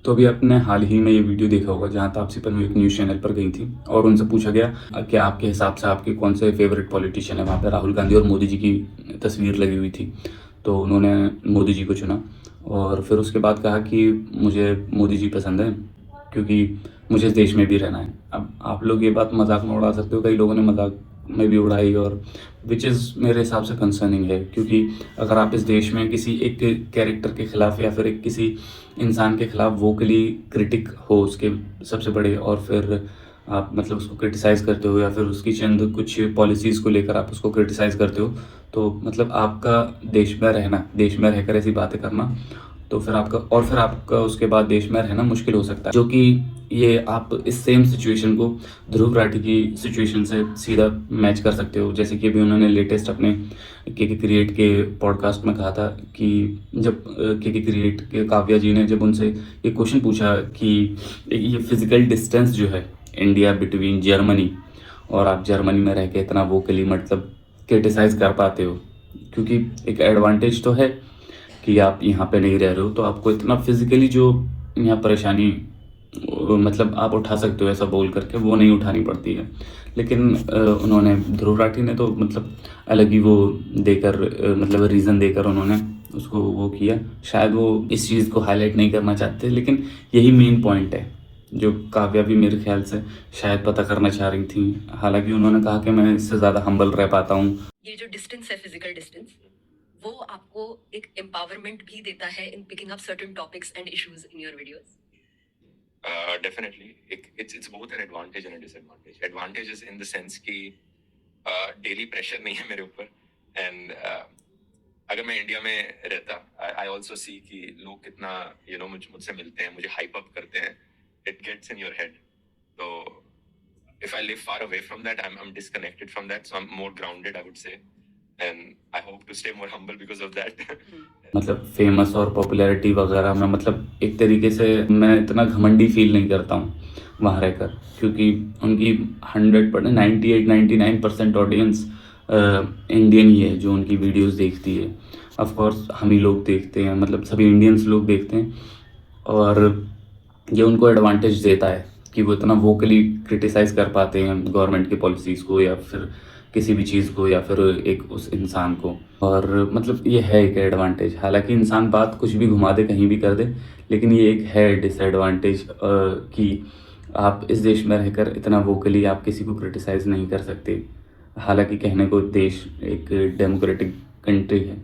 तो अभी आपने हाल ही में ये वीडियो देखा होगा जहाँ तापसी पन्नू एक न्यूज़ चैनल पर गई थी और उनसे पूछा गया कि आपके हिसाब से आपके कौन से फेवरेट पॉलिटिशियन है। वहाँ पे राहुल गांधी और मोदी जी की तस्वीर लगी हुई थी, तो उन्होंने मोदी जी को चुना और फिर उसके बाद कहा कि मुझे मोदी जी पसंद है क्योंकि मुझे इस देश में भी रहना है। अब आप लोग ये बात मजाक में उड़ा सकते हो, कई लोगों ने मजाक में भी उड़ाई, और विच इज़ मेरे हिसाब से कंसर्निंग है क्योंकि अगर आप इस देश में किसी एक कैरेक्टर के खिलाफ या फिर एक किसी इंसान के खिलाफ वोकली क्रिटिक हो उसके सबसे बड़े, और फिर आप मतलब उसको क्रिटिसाइज़ करते हो या फिर उसकी चंद कुछ पॉलिसीज़ को लेकर आप उसको क्रिटिसाइज़ करते हो, तो मतलब आपका देश में रहना, देश में रहकर ऐसी बातें करना, तो फिर आपका उसके बाद देश में रहना मुश्किल हो सकता है। जो कि ये आप इस सेम सिचुएशन को ध्रुव राठी की सिचुएशन से सीधा मैच कर सकते हो। जैसे कि अभी उन्होंने लेटेस्ट अपने के क्रिएट के पॉडकास्ट में कहा था कि जब के क्रिएट के काव्या जी ने जब उनसे ये क्वेश्चन पूछा कि ये फिजिकल डिस्टेंस जो है इंडिया बिटवीन जर्मनी, और आप जर्मनी में रह के इतना वोकली मतलब क्रिटिसाइज़ कर पाते हो, क्योंकि एक एडवांटेज तो है कि आप यहाँ पे नहीं रह रहे हो, तो आपको इतना फिजिकली जो यहाँ परेशानी मतलब आप उठा सकते हो ऐसा बोल करके, वो नहीं उठानी पड़ती है। लेकिन उन्होंने ध्रुव राठी ने तो मतलब अलग ही वो देकर मतलब रीज़न देकर उन्होंने उसको वो किया। शायद वो इस चीज़ को हाईलाइट नहीं करना चाहते, लेकिन यही मेन पॉइंट है जो काव्या भी मेरे ख्याल से शायद पता करना चाह रही थी। हालांकि उन्होंने कहा कि मैं इससे ज़्यादा हम्बल रह पाता हूँ। ये जो डिस्टेंस है, फिजिकल डिस्टेंस, वो आपको एक एम्पावरमेंट भी देता है in picking up certain topics and issues in your videos. Definitely, it's both an advantage and a disadvantage. Advantage is in the sense कि डेली प्रेशर नहीं है मेरे ऊपर, एंड अगर मैं इंडिया में रहता, आई ऑल्सो सी कि लोग कितना मुझसे मिलते हैं, मुझे हाइप अप करते हैं, it gets in your head. तो if I live far away from that, I'm disconnected from that, so I'm more grounded, I would say, and I hope to stay more humble because of that. मतलब famous और popularity वगैरह में मतलब एक तरीके से मैं इतना घमंडी फील नहीं करता हूँ वहाँ रहकर, क्योंकि उनकी 100% 98-99% ऑडियंस इंडियन ही है जो उनकी वीडियोस देखती है। ऑफ कोर्स हम ही लोग देखते हैं, मतलब सभी इंडियंस लोग देखते हैं, और ये उनको एडवांटेज देता है कि वो इतना वोकली क्रिटिसाइज़ कर पाते हैं गवर्नमेंट की पॉलिसीज़ को या फिर किसी भी चीज़ को या फिर एक उस इंसान को, और मतलब ये है एक एडवांटेज। हालांकि इंसान बात कुछ भी घुमा दे, कहीं भी कर दे, लेकिन ये एक है डिसएडवांटेज कि आप इस देश में रहकर इतना वोकली आप किसी को क्रिटिसाइज़ नहीं कर सकते। हालांकि कहने को देश एक डेमोक्रेटिक कंट्री है।